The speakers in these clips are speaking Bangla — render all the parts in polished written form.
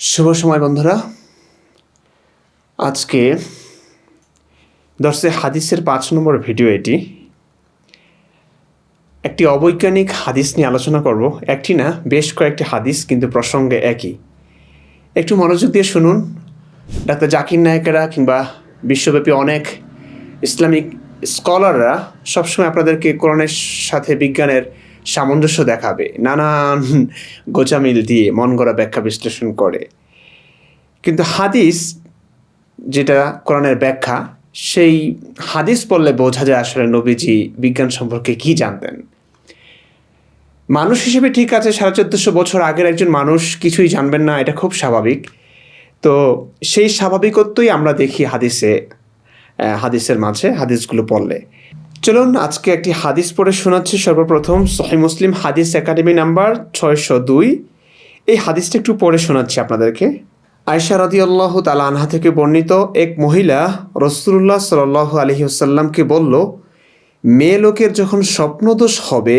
শুভ সময় বন্ধুরা। আজকে দর্শে হাদিসের 5 নম্বর ভিডিও এটি। একটি অবৈজ্ঞানিক হাদিস নিয়ে আলোচনা করব। একটি না, বেশ কয়েকটি হাদিস, কিন্তু প্রসঙ্গে একই। একটু মনোযোগ দিয়ে শুনুন। ডাক্তার জাকির নায়েকেরা কিংবা বিশ্বব্যাপী অনেক ইসলামিক স্কলাররা সবসময় আপনাদেরকে কোরআনের সাথে বিজ্ঞানের সামঞ্জস্য দেখাবে, নানান গোঁচামিল দিয়ে মন গড়া ব্যাখ্যা বিশ্লেষণ করে। কিন্তু হাদিস যেটা কোরআনের ব্যাখ্যা, সেই হাদিস পড়লে বোঝা যায় আসলে নবীজি বিজ্ঞান সম্পর্কে কি জানতেন। মানুষ হিসেবে ঠিক আছে, 1450 বছর আগের একজন মানুষ কিছুই জানবেন না, এটা খুব স্বাভাবিক। তো সেই স্বাভাবিকত্বই আমরা দেখি হাদিসের মাঝে হাদিসগুলো পড়লে। চলুন আজকে একটি হাদিস পড়ে শোনাচ্ছি। সর্বপ্রথম সহিহ মুসলিম হাদিস একাডেমি নাম্বার 602। এই হাদিসটা একটু পড়ে শোনাচ্ছি আপনাদেরকে। আয়েশা রাদিয়াল্লাহু তাআলা আনহা থেকে বর্ণিত, এক মহিলা রাসূলুল্লাহ সাল্লাল্লাহু আলাইহি ওয়াসাল্লামকে বলল, মেয়ে লোকের যখন স্বপ্নদোষ হবে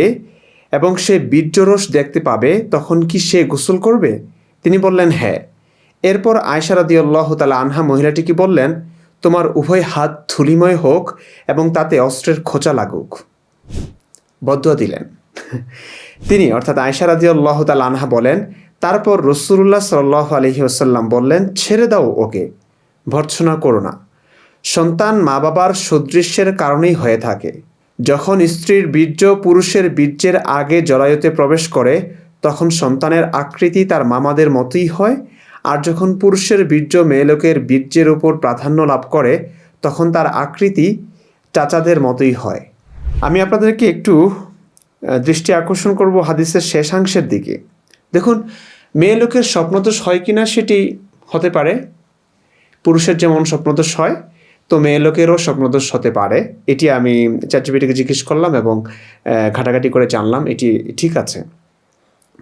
এবং সে বীর্যরস দেখতে পাবে তখন কি সে গোসল করবে? তিনি বললেন হ্যাঁ। এরপর আয়েশা রাদিয়াল্লাহু তাআলা আনহা মহিলাটিকে বললেন, তোমার উভয় হাত ধুলিময় হোক এবং তাতে অস্ত্রের খোঁচা লাগুক। বদদুয়া দিলেন। তিনি অর্থাৎ আয়েশা রাদিয়াল্লাহু তাআলা আনহা বলেন, তারপর রাসূলুল্লাহ সাল্লাল্লাহু আলাইহি ওয়াসাল্লাম বললেন, ছেড়ে দাও ওকে, ভর্ৎসনা করো না। সন্তান মা বাবার সদৃশ্যের কারণেই হয়ে থাকে। যখন স্ত্রীর বীর্য পুরুষের বীর্যের আগে জরায়ুতে প্রবেশ করে তখন সন্তানের আকৃতি তার মামাদের মতোই হয়, আর যখন পুরুষের বীর্য মেয়ে লোকের বীর্যের উপর প্রাধান্য লাভ করে তখন তার আকৃতি চাচাদের মতোই হয়। আমি আপনাদেরকে একটু দৃষ্টি আকর্ষণ করব হাদিসের শেষাংশের দিকে। দেখুন, মেয়ে লোকের স্বপ্নদোষ হয় কিনা সেটি হতে পারে। পুরুষের যেমন স্বপ্নদোষ হয়, তো মেয়ে লোকেরও স্বপ্নদোষ হতে পারে। এটি আমি চ্যাটজিপিটিকে জিজ্ঞেস করলাম এবং ঘাটাঘাটি করে জানলাম এটি ঠিক আছে।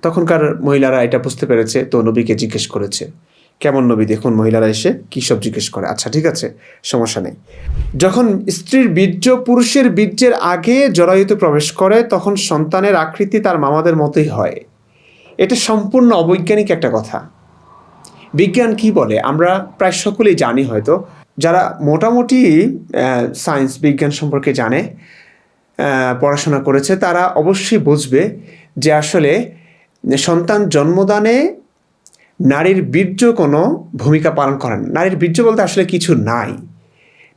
তখনকার মহিলারা এটা বুঝতে পেরেছে, তো নবীকে জিজ্ঞেস করেছে। কেমন নবী দেখুন, মহিলারা এসে কী সব জিজ্ঞেস করে। আচ্ছা ঠিক আছে, সমস্যা নেই। যখন স্ত্রীর বীর্য পুরুষের বীর্যের আগে জরায়ুতে প্রবেশ করে তখন সন্তানের আকৃতি তার মামাদের মতোই হয়। এটা সম্পূর্ণ অবৈজ্ঞানিক একটা কথা। বিজ্ঞান কি বলে আমরা প্রায় সকলেই জানি। হয়তো যারা মোটামুটি সায়েন্স বিজ্ঞান সম্পর্কে জানে, পড়াশোনা করেছে, তারা অবশ্যই বুঝবে যে আসলে সন্তান জন্মদানে নারীর বীর্য কোনো ভূমিকা পালন করে না। নারীর বীর্য বলতে আসলে কিছু নাই।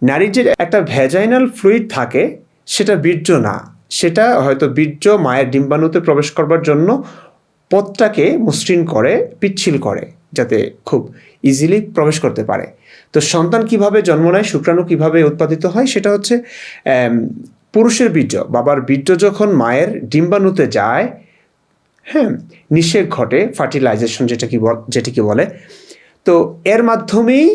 নারীর যে একটা ভ্যাজাইনাল ফ্লুইড থাকে সেটা বীর্য না, সেটা হয়তো বীর্য মায়ের ডিম্বাণুতে প্রবেশ করবার জন্য পথটাকে মসৃণ করে, পিচ্ছিল করে, যাতে খুব ইজিলি প্রবেশ করতে পারে। তো সন্তান কিভাবে জন্ম নেয়, শুক্রাণু কিভাবে উৎপাদিত হয়, সেটা হচ্ছে পুরুষের বীর্য, বাবার বীর্য যখন মায়ের ডিম্বাণুতে যায়, হ্যাঁ, নিষেক ঘটে, ফার্টিলাইজেশন যেটিকে বলে। তো এর মাধ্যমেই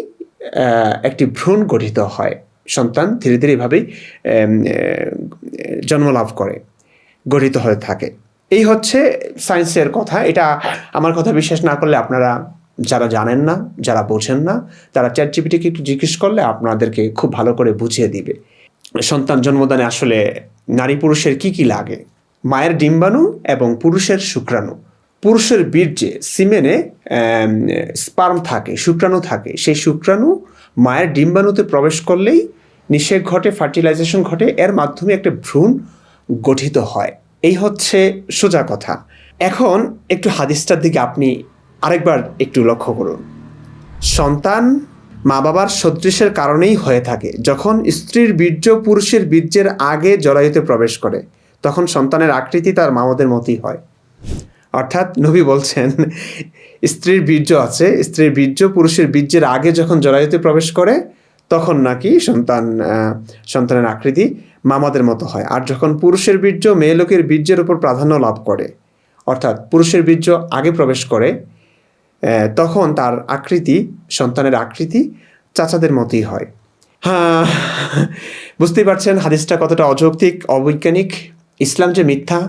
একটি ভ্রূণ গঠিত হয়। সন্তান ধীরে ধীরে এভাবেই জন্মলাভ করে, গঠিত হয়ে থাকে। এই হচ্ছে সায়েন্সের কথা। এটা আমার কথা বিশ্বাস না করলে আপনারা যারা জানেন না, যারা বোঝেন না, তারা চ্যাটজিপিটিকে একটু জিজ্ঞেস করলে আপনাদেরকে খুব ভালো করে বুঝিয়ে দিবে। সন্তান জন্মদানে আসলে নারী পুরুষের কি কি লাগে। মায়ের ডিম্বাণু এবং পুরুষের শুক্রাণু। পুরুষের বীর্যে সিমেনে স্পার্ম থাকে, শুক্রাণু থাকে। সেই শুক্রাণু মায়ের ডিম্বাণুতে প্রবেশ করলেই নিষেক ঘটে, ফার্টিলাইজেশন ঘটে, এর মাধ্যমে একটা ভ্রূণ গঠিত হয়। এই হচ্ছে সোজা কথা। এখন একটু হাদিসটার দিকে আপনি আরেকবার একটু লক্ষ্য করুন। সন্তান মা বাবার সদৃশের কারণেই হয়ে থাকে। যখন স্ত্রীর বীর্য পুরুষের বীর্যের আগে জরায়ুতে প্রবেশ করে তখন সন্তানের আকৃতি তার মামাদের মতোই হয়। অর্থাৎ নবী বলছেন, স্ত্রীর বীর্য আছে, স্ত্রীর বীর্য পুরুষের বীর্যের আগে যখন জরায়ুতে প্রবেশ করে তখন নাকি সন্তানের আকৃতি মামাদের মতো হয়। আর যখন পুরুষের বীর্য মেয়ে লোকের বীর্যের উপর প্রাধান্য লাভ করে, অর্থাৎ পুরুষের বীর্য আগে প্রবেশ করে, তখন তার আকৃতি, সন্তানের আকৃতি চাচাদের মতোই হয়। হ্যাঁ, বুঝতেই পারছেন হাদিসটা কতটা অযৌক্তিক, অবৈজ্ঞানিক। ইসলাম যে মিথ্যা,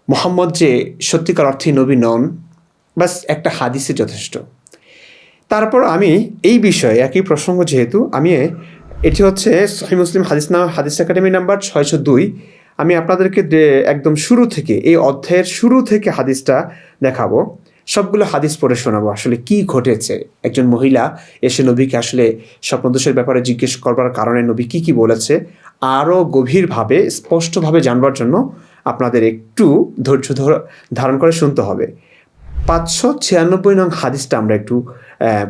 মুহাম্মদ যে সত্যিকার অর্থে নবী নন, বাস একটা হাদিসে যথেষ্ট। তারপর আমি এই বিষয়ে একই প্রসঙ্গ, যেহেতু আমি এটি হচ্ছে সহিহ মুসলিম হাদিস একাডেমি নাম্বার 602, আমি আপনাদেরকে একদম শুরু থেকে, এই অধ্যায়ের শুরু থেকে হাদিসটা দেখাবো। সবগুলো হাদিস পড়ে শোনাবো আসলে কি ঘটেছে। একজন মহিলা এসে নবীকে আসলে স্বপ্নদোষের ব্যাপারে জিজ্ঞেস করবার কারণে নবী কি বলেছে আরও গভীরভাবে স্পষ্টভাবে জানবার জন্য আপনাদের একটু ধৈর্য ধারণ করে শুনতে হবে। 596 নং হাদিসটা আমরা একটু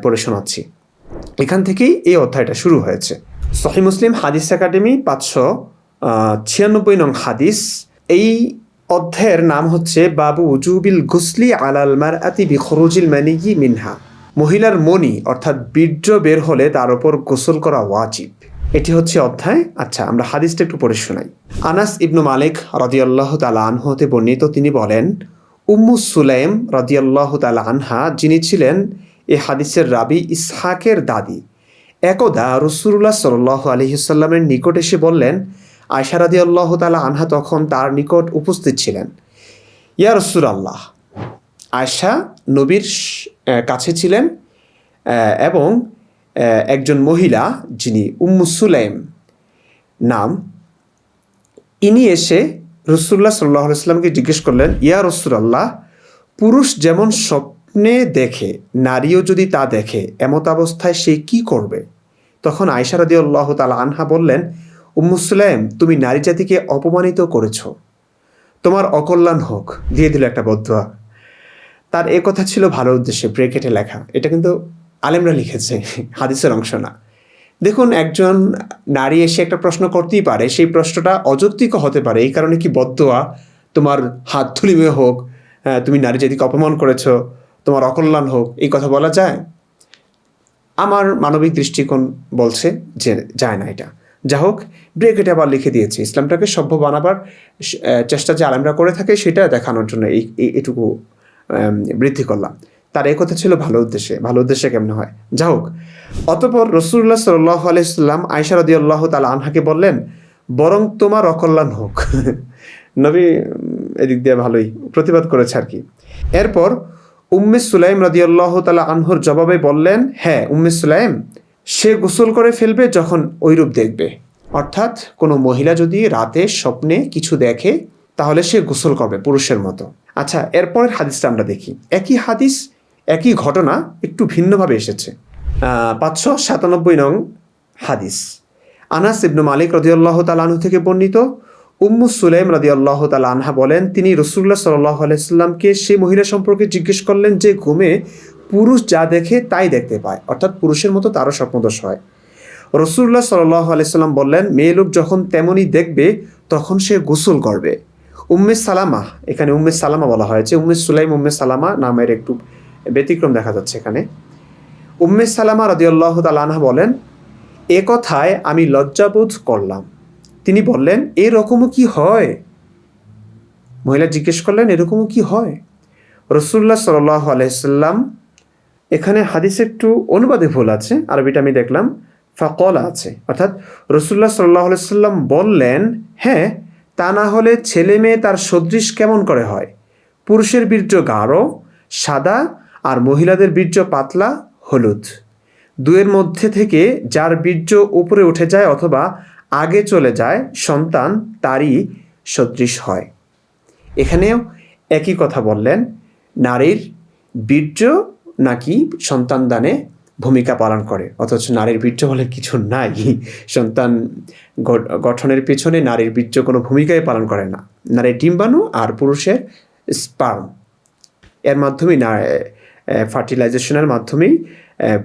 পড়ে শোনাচ্ছি। এখান থেকেই এই অধ্যায়টা শুরু হয়েছে। সহিহ মুসলিম হাদিস একাডেমি 596 নং হাদিস। এই অধ্যায়ের নাম হচ্ছে বাবু উজুবিল গুসলি আলাল মারআতি বিখুরুজিল মানিয়্যি মিনহা। মহিলার মনি অর্থাৎ বীর্য বের হলে তার উপর গোসল করা ওয়াজিব। এটি হচ্ছে অধ্যায়। আচ্ছা, আমরা হাদিসটা একটু পড়ে শোনাই। আনাস ইবনু মালিক রাদিয়াল্লাহু তাআলা আনহু হতে বর্ণিত, তিনি বলেন, উম্মু সুলাইম রাদিয়াল্লাহু তাআলা আনহা, যিনি ছিলেন এই হাদিসের রাবি ইসহাকের দাদি, একদা রাসূলুল্লাহ সাল্লাল্লাহু আলাইহি ওয়াসাল্লামের নিকট এসে বললেন, আয়েশা রাদিয়াল্লাহু তাআলা আনহা তখন তার নিকট উপস্থিত ছিলেন। ইয়া রাসূলুল্লাহ, আয়েশা নবীর কাছে ছিলেন এবং একজন মহিলা যিনি উম্মু সুলাইম নাম, ইনি এসে রাসূলুল্লাহ সাল্লাল্লাহু আলাইহি ওয়াসাল্লামকে জিজ্ঞেস করলেন, ইয়া রাসূলুল্লাহ, পুরুষ যেমন স্বপ্নে দেখে নারীও যদি তা দেখে, এমত অবস্থায় সে কি করবে? তখন আয়েশা রাদিয়াল্লাহু তাআলা আনহা বললেন, উম্মু সুলাইম, তুমি নারী জাতিকে অপমানিত করেছ, তোমার অকল্যাণ হোক। দিয়ে দিল একটা বদদুয়া। তার এ কথা ছিল ভালো উদ্দেশ্যে, ব্রেকেটে লেখা। এটা কিন্তু আলেমরা লিখেছে, হাদিসের অংশ না। দেখুন, একজন নারী এসে একটা প্রশ্ন করতেই পারে, সেই প্রশ্নটা অযৌক্তিক হতে পারে। এই কারণে কি বদদুয়া, তোমার হাত থুলিমে হোক, তুমি নারী জাতিকে অপমান করেছ, তোমার অকল্যাণ হোক, এই কথা বলা যায়? আমার মানবিক দৃষ্টিকোণ বলছে যে যায় না এটা। যা হোক, ব্রেকেটে আবার লিখে দিয়েছে। ইসলামটাকে সভ্য বানাবার চেষ্টা যে আলেমরা করে থাকে সেটা দেখানোর জন্য এটুকু বৃদ্ধি করলাম। তার এই কথা ছিল ভালো উদ্দেশ্যে। ভালো উদ্দেশ্যে কেমন হয়? যা হোক, অতঃপর রাসূলুল্লাহ সাল্লাল্লাহু আলাইহি ওয়াসাল্লাম আয়েশা রাদিয়াল্লাহু তাআলা আনহাকে বললেন, বরং তোমার অকল্যাণ হোক। নবী এদিক দিয়ে ভালোই প্রতিবাদ করেছে আর কি। এরপর উম্মে সুলাইম রাদিয়াল্লাহু তাআলা আনহুর জবাবে বললেন, হ্যাঁ, উম্মে সুলাইম, সে গোসল করে ফেলবে যখন ওইরূপ দেখবে। অর্থাৎ কোনো মহিলা যদি রাতে স্বপ্নে কিছু দেখে তাহলে সে গোসল করবে পুরুষের মতো। আচ্ছা, এরপরের হাদিসটা আমরা দেখি। একই হাদিস, একই ঘটনা একটু ভিন্নভাবে এসেছে। 597 নং হাদিস। আনাস ইবনু মালিক রাদিয়াল্লাহু তাআলা আনহু থেকে বর্ণিত, উম্মু সুলাইম রাদিয়াল্লাহু তাআলা আনহা বলেন, তিনি রাসূলুল্লাহ সাল্লাল্লাহু আলাইহি ওয়াসাল্লামকে সেই মহিলা সম্পর্কে জিজ্ঞেস করলেন যে ঘুমে পুরুষ যা দেখে তাই দেখতে পায়, অর্থাৎ পুরুষের মতো তারও স্বপ্নদোষ হয়। রাসূলুল্লাহ সাল্লাল্লাহু আলাইহি ওয়াসাল্লাম বললেন, মেয়ে লোক যখন তেমনই দেখবে তখন সে গোসল করবে। উম্মে সালামা, এখানে উম্মে সালামা বলা হয়েছে, উম্মে সুলাইম উম্মে সালামা নামের একটু ব্যতিক্রম দেখা যাচ্ছে এখানে। উম্মে সালামা রাদিয়াল্লাহু তাআলা আনহা বলেন, এ কথায় আমি লজ্জাবোধ করলাম। তিনি বললেন, এরকমও কি হয়? মহিলা জিজ্ঞেস করলেন, এরকমও কি হয়? রাসূলুল্লাহ সাল্লাল্লাহু আলাইহি ওয়াসাল্লাম, এখানে হাদিসে একটু অনুবাদে ভুল আছে, আরবিটা আমি দেখলাম, ফাকলা আছে, অর্থাৎ রাসূলুল্লাহ সাল্লাল্লাহু আলাইহি ওয়াসাল্লাম বললেন, হ্যাঁ, তা না হলে ছেলে মেয়ে তার সদৃশ কেমন করে হয়? পুরুষের বীর্য গাঢ় সাদা আর মহিলাদের বীর্য পাতলা হলুদ। দুয়ের মধ্যে থেকে যার বীর্য উপরে উঠে যায় অথবা আগে চলে যায়, সন্তান তারই সদৃশ হয়। এখানেও একই কথা বললেন, নারীর বীর্য নাকি সন্তান দানে ভূমিকা পালন করে, অথচ নারীর বীর্য বলে কিছু নাই। সন্তান গঠনের পেছনে নারীর বীর্য কোনো ভূমিকাই পালন করে না। নারীর ডিম্বাণু আর পুরুষের স্পার্ম, এর মাধ্যমেই ফার্টিলাইজেশনের মাধ্যমেই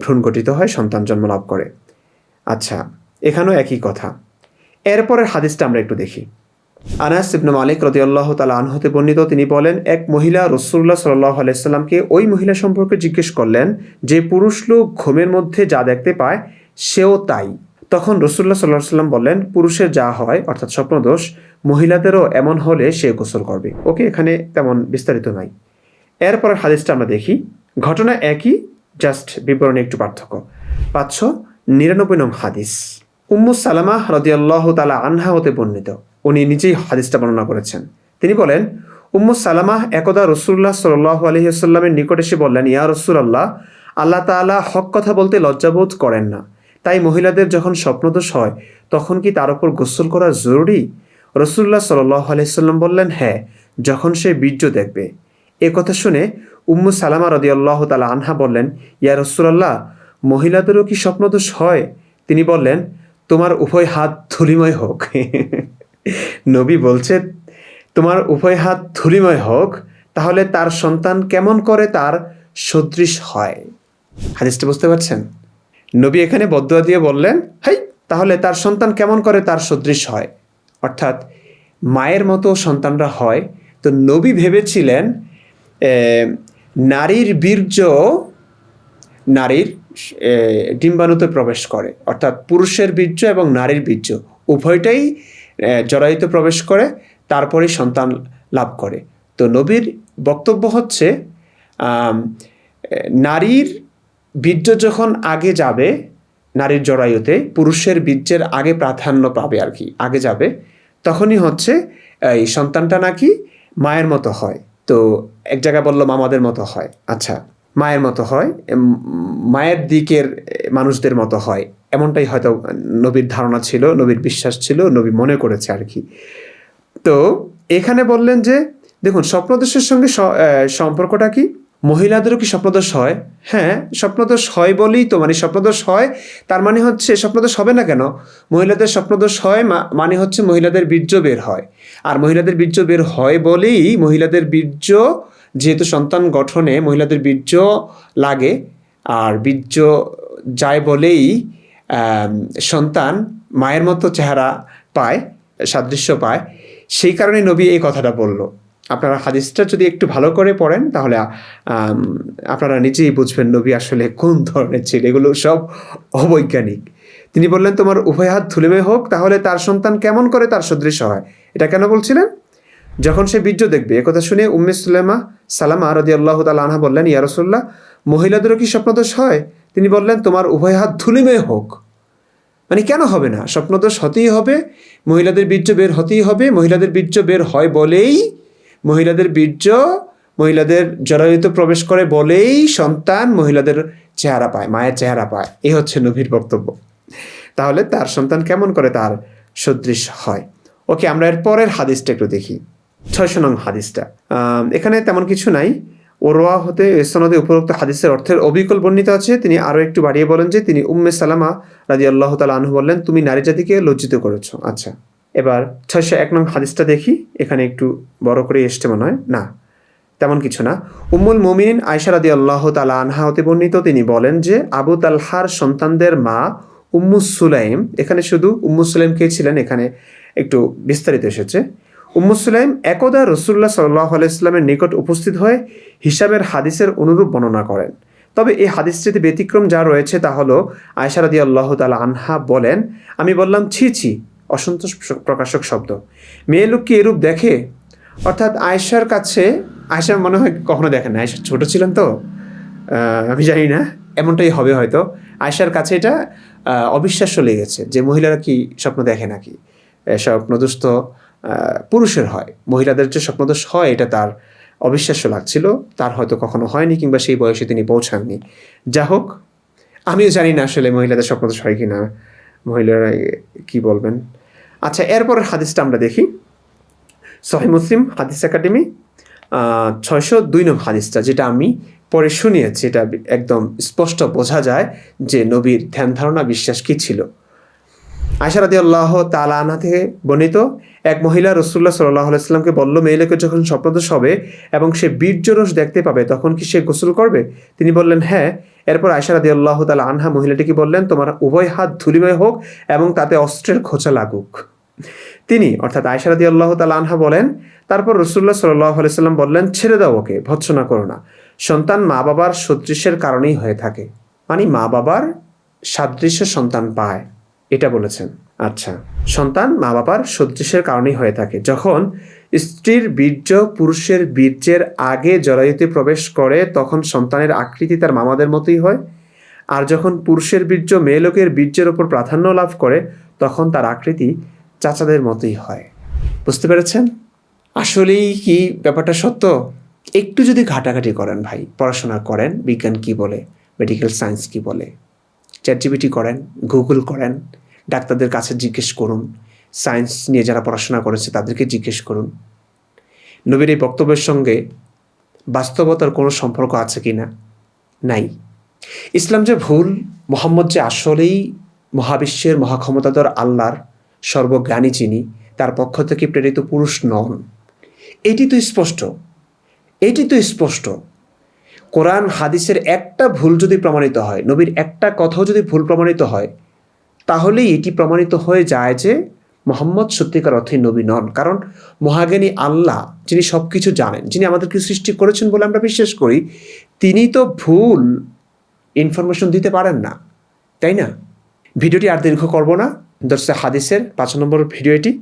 ভ্রূণ গঠিত হয়, সন্তান জন্ম লাভ করে। আচ্ছা, এখানেও একই কথা। এরপরের হাদিসটা আমরা একটু দেখি। আনাস ইবনে মালিক রাদিয়াল্লাহু তাআলা আনহু হতে বর্ণিত, তিনি বলেন, এক মহিলা রাসূলুল্লাহ সাল্লাল্লাহু আলাইহি ওয়াসাল্লামকে ওই মহিলা সম্পর্কে জিজ্ঞেস করলেন যে পুরুষ লোক ঘুমের মধ্যে যা দেখতে পায় সেও তাই। তখন রাসূলুল্লাহ সাল্লাল্লাহু আলাইহি ওয়াসাল্লাম বললেন, পুরুষের যা হয় অর্থাৎ স্বপ্নদোষ, মহিলাদেরও এমন হলে সে গোসল করবে। ওকে, এখানে তেমন বিস্তারিত নাই। এরপরের হাদিসটা আমরা দেখি। ঘটনা একই, জাস্ট বিবরণে একটু পার্থক্য। 599 নং হাদিস। উম্মু সালামা রাদিয়াল্লাহু তাআলা আনহা হতে বর্ণিত, উনি নিজেই হাদিসটা বর্ণনা করেছেন। তিনি বলেন, উম্মু সালামা একদা রাসূলুল্লাহ সাল্লাল্লাহু আলাইহি ওয়াসাল্লামের নিকট এসে বললেন, ইয়া রাসূলুল্লাহ, আল্লাহ তাআলা হক কথা বলতে লজ্জাবোধ করেন না, তাই মহিলাদের যখন স্বপ্নদোষ হয় তখন কি তার উপর গোসল করা জরুরি? রাসূলুল্লাহ সাল্লাল্লাহু আলাইহি ওয়াসাল্লাম বললেন, হ্যাঁ, যখন সে বীর্য দেখবে। এ কথা শুনে উম্মু সালামা রাদিয়াল্লাহু তাআলা আনহা বললেন, ইয়া রাসূলুল্লাহ, মহিলাদেরও কি স্বপ্নদোষ হয়? তিনি বললেন, তোমার উভয় হাত ধুলিময় হোক। নবী বলছে, তোমার উভয় হাত ধুলিময় হোক, তাহলে তার সন্তান কেমন করে তার সদৃশ হয়। হাদিসটা বুঝতে পারছেন? নবী এখানে বদদুয়া দিয়ে বললেন, হাই, তাহলে তার সন্তান কেমন করে তার সদৃশ হয়, অর্থাৎ মায়ের মতো সন্তানরা হয়। তো নবী ভেবেছিলেন নারীর বীর্য নারীর ডিম্বাণুতে প্রবেশ করে, অর্থাৎ পুরুষের বীর্য এবং নারীর বীর্য উভয়টাই জরায়ুতে প্রবেশ করে, তারপরেই সন্তান লাভ করে। তো নবীর বক্তব্য হচ্ছে নারীর বীর্য যখন আগে যাবে নারীর জরায়ুতে, পুরুষের বীর্যের আগে প্রাধান্য পাবে আর কি, আগে যাবে, তখনই হচ্ছে এই সন্তানটা নাকি মায়ের মতো হয়। তো এক জায়গায় বললো মামাদের মতো হয়, আচ্ছা মায়ের মতো হয়, মায়ের দিকের মানুষদের মতো হয়, এমনটাই হয়তো নবীর ধারণা ছিল, নবীর বিশ্বাস ছিল, নবী মনে করেছে আর কি। তো এখানে বললেন যে দেখুন স্বপ্নদোষের সঙ্গে সম্পর্কটা কি, মহিলাদেরও কি স্বপ্নদোষ হয়? হ্যাঁ, স্বপ্নদোষ হয় বলেই তো, মানে স্বপ্নদোষ হয় তার মানে হচ্ছে, স্বপ্নদোষ হবে না কেন? মহিলাদের স্বপ্নদোষ হয় মানে হচ্ছে মহিলাদের বীর্য বের হয়, আর মহিলাদের বীর্য বের হয় বলেই, মহিলাদের বীর্য যেহেতু সন্তান গঠনে মহিলাদের বীর্য লাগে, আর বীর্য যায় বলেই সন্তান মায়ের মতো চেহারা পায়, সাদৃশ্য পায়, সেই কারণে নবী এই কথাটা বলল। আপনারা হাদিসটা যদি একটু ভালো করে পড়েন তাহলে আপনারা নিজেই বুঝবেন নবী আসলে কোন ধরনের ছিল। এগুলো সব অবৈজ্ঞানিক। তিনি বললেন, তোমার উভয় হাত ধুলিময় হোক, তাহলে তার সন্তান কেমন করে তার সদৃশ হয়। এটা কেন বলছিলেন? যখন সে বীর্য দেখবে। একথা শুনে উম্মে সালামা রাদিয়াল্লাহু তাআলা আনহা বললেন, ইয়া রাসূলুল্লাহ, মহিলাদেরও কি স্বপ্নদোষ হয়? তিনি বললেন, তোমার উভয় হাত ধুলিময় হোক। মানে কেন হবে না? স্বপ্নদোষ হতেই হবে, মহিলাদের বীর্য বের হতেই হবে। মহিলাদের বীর্য বের হয় বলেই, মহিলাদের বীর্য মহিলাদের জরায়ুতে প্রবেশ করে বলেই সন্তান মহিলাদের চেহারা পায়, মায়ের চেহারা পায়। এই হচ্ছে নবীর বক্তব্য। তাহলে তার সন্তান কেমন করে তার সদৃশ হয়। ওকে, আমরা এর পরের হাদিসটা একটু দেখি, 600 নং হাদিসটা। এখানে তেমন কিছু নাই, ওরওয়া হতে সনদে উপরোক্ত হাদিসের অর্থের অবিকল বর্ণিত আছে। তিনি আরও একটু বাড়িয়ে বলেন যে, তিনি উম্মে সালামা রাদিয়াল্লাহু তাআলা আনহু বললেন, তুমি নারী জাতিকে লজ্জিত করেছো। আচ্ছা, এবার 601 নং হাদিসটা দেখি। এখানে একটু বড় করে এসছে মনে হয়, না তেমন কিছু না। উম্মুল মুমিনিন আয়েশা রাদিয়াল্লাহু তাআলা আনহা হতে বর্ণিত, তিনি বলেন যে আবু তালহার সন্তানদের মা উম্মু সুলাইম, এখানে শুধু উম্মু সুলাইম কে ছিলেন, এখানে একটু বিস্তারিত এসেছে। উম্মু সুলাইম একদা রাসূলুল্লাহ সাল্লাল্লাহু আলাইহি ওয়াসাল্লামের নিকট উপস্থিত হয়ে হিসাবের হাদিসের অনুরূপ বর্ণনা করেন। তবে এই হাদিসটিতে ব্যতিক্রম যা রয়েছে তা হলো, আয়েশা রাদিয়াল্লাহু তাআলা আনহা বলেন, আমি বললাম, ছি ছি, অসন্তোষ প্রকাশক শব্দ, মেয়ে লোক কি এরূপ দেখে? অর্থাৎ আয়েশার কাছে, আয়েশা মনে হয় কখনো দেখেন না, আয়েশা ছোট ছিলেন তো, আমি জানি না, এমনটাই হবে হয়তো। আয়েশার কাছে এটা অবিশ্বাস্য লেগেছে যে মহিলারা কি স্বপ্ন দেখে নাকি, স্বপ্নদোষ তো পুরুষের হয়, মহিলাদের যে স্বপ্নদোষ হয় এটা তার অবিশ্বাস্য লাগছিল, তার হয়তো কখনো হয়নি কিংবা সেই বয়সে তিনি পৌঁছাননি। যা হোক, আমিও জানি না আসলে মহিলাদের স্বপ্নদোষ হয় কি না, মহিলারা কি বলবেন। আচ্ছা, এরপরের হাদিসটা আমরা দেখি। সহিহ মুসলিম হাদিস একাডেমি 602 নং হাদিসটা, যেটা আমি পরে শুনিয়েছি, এটা একদম স্পষ্ট বোঝা যায় যে নবীর ধ্যান ধারণা বিশ্বাস কী ছিল। আয়েশা রাদিয়াল্লাহু তাআলা আনহা থেকে বর্ণিত, এক মহিলা রাসূলুল্লাহ সাল্লাল্লাহু আলাইহি ওয়াসাল্লামকে বলল, মেয়েকে যখন স্বপ্নদোষ হবে এবং সে বীর্যরস দেখতে পাবে তখন কি সে গোসল করবে? তিনি বললেন, হ্যাঁ। এরপর আয়েশা রাদিয়াল্লাহু তাআলা আনহা মহিলাটিকে বললেন, তোমার উভয় হাত ধুলিময় হোক এবং তাতে অস্ত্রের খোঁচা লাগুক। তিনি অর্থাৎ আয়েশা রাদিয়াল্লাহু তাআলা আনহা বলেন, তারপর রাসূলুল্লাহ সাল্লাল্লাহু আলাইহি ওয়াসাল্লাম বললেন, ছেড়ে দাও ওকে, ভৎসনা করো না। সন্তান মা বাবার সদৃশের কারণেই হয়ে থাকে, মানে মা বাবার সাদৃশ্য সন্তান পায়, এটা বলেছেন। আচ্ছা, সন্তান মা বাবার সদৃশের কারণেই হয়ে থাকে। যখন স্ত্রীর বীর্য পুরুষের বীর্যের আগে জরায়ুতে প্রবেশ করে তখন সন্তানের আকৃতি তার মামাদের মতোই হয়, আর যখন পুরুষের বীর্য মেয়ে লোকের বীর্যের ওপর প্রাধান্য লাভ করে তখন তার আকৃতি চাচাদের মতোই হয়। বুঝতে পেরেছেন? আসলেই কি ব্যাপারটা সত্য? একটু যদি ঘাটাঘাটি করেন ভাই, পড়াশোনা করেন, বিজ্ঞান কি বলে, মেডিকেল সায়েন্স কি বলে, চ্যাটজিপিটি করেন, গুগল করেন, ডাক্তারদের কাছে জিজ্ঞেস করুন, সায়েন্স নিয়ে যারা পড়াশোনা করেছে তাদেরকে জিজ্ঞেস করুন। নবীর এই বক্তব্যের সঙ্গে বাস্তবতার কোনো সম্পর্ক আছে কি না? নাই। ইসলাম যে ভুল, মোহাম্মদ যে আসলেই মহাবিশ্বের মহাক্ষমতাধর আল্লাহর সর্বজ্ঞানী যিনি, তার পক্ষ থেকে প্রেরিত পুরুষ নন, এটি তো স্পষ্ট। এটি তো স্পষ্ট। কোরআন হাদিসের একটা ভুল যদি প্রমাণিত হয়, নবীর একটা কথাও যদি ভুল প্রমাণিত হয়, তাহলেই এটি প্রমাণিত হয়ে যায় যে মোহাম্মদ সত্যিকার অর্থে নবী নন। কারণ মহাজ্ঞানী আল্লাহ, যিনি সব কিছু জানেন, যিনি আমাদেরকে সৃষ্টি করেছেন বলে আমরা বিশ্বাস করি, তিনি তো ভুল ইনফরমেশন দিতে পারেন না, তাই না? ভিডিওটি আর দীর্ঘ করব না। দর্শে হাদিসের 5 নম্বর ভিডিও এটি।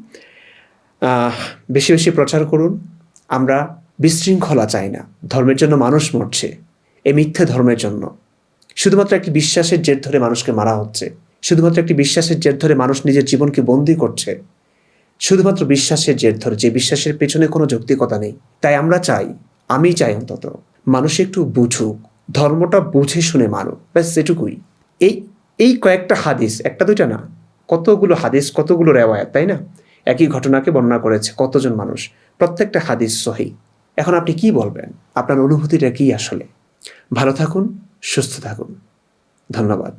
বেশি বেশি প্রচার করুন। আমরা বিশৃঙ্খলা চাই না। ধর্মের জন্য মানুষ মরছে, এই মিথ্যে ধর্মের জন্য। শুধুমাত্র একটি বিশ্বাসের জের ধরে মানুষকে মারা হচ্ছে, শুধুমাত্র একটি বিশ্বাসের জের ধরে মানুষ নিজের জীবনকে বন্দী করছে, শুধুমাত্র বিশ্বাসের জের ধরে, যে বিশ্বাসের পেছনে কোনো যৌক্তিকতা নেই। তাই আমরা চাই, আমি চাই অন্তত, মানুষ একটু বুঝুক, ধর্মটা বুঝে শুনে মানুক, ব্যাস এটুকুই। এই এই কয়েকটা হাদিস, একটা দুইটা না, কতগুলো হাদিস, কতগুলো রেওয়ায়াত, তাই না? একই ঘটনাকে বর্ণনা করেছে কতজন মানুষ, প্রত্যেকটা হাদিস সহিহ। এখন আপনি কি বলবেন? আপনার অনুভূতিটা কি আসলে? ভালো থাকুন, সুস্থ থাকুন। ধন্যবাদ।